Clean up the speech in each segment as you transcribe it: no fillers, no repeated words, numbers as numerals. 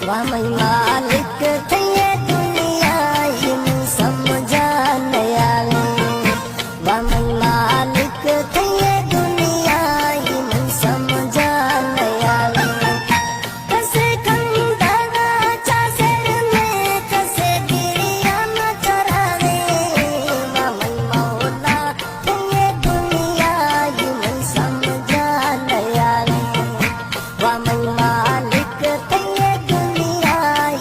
वामई मालिक थिए दुनिया इन समझा नया वामई मालिक थिए दुनिया इन समझा नया कसे कंदरा चासर में कसे गिरिया न चरावे वामई मौला थिए दुनिया इन समझा नया वामई मालिक थिए दुनिया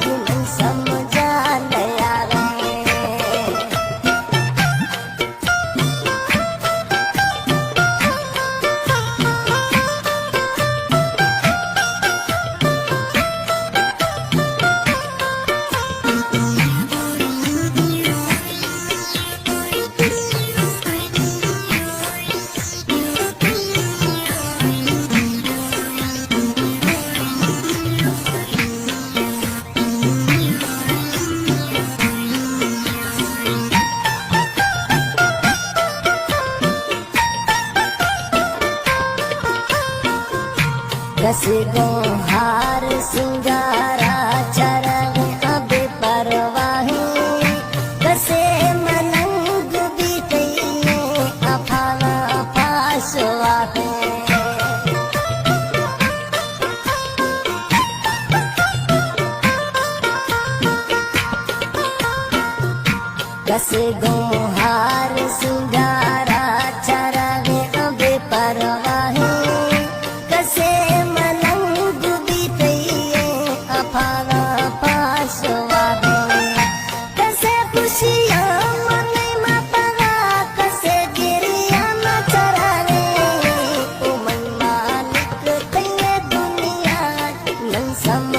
इन समझा नया कसे गो हार सिंगारा चरण अब परवाही कसे मलंग बीते अफाना पासवाहे कसे गो हार सिंगारा चरण अब परवाही कसे मलंग बीते अफाना पासवाहे कसे खुशियां मन में पगा कसे गिरिया न चरावे ओ मन मालिक थिए दुनिया न सम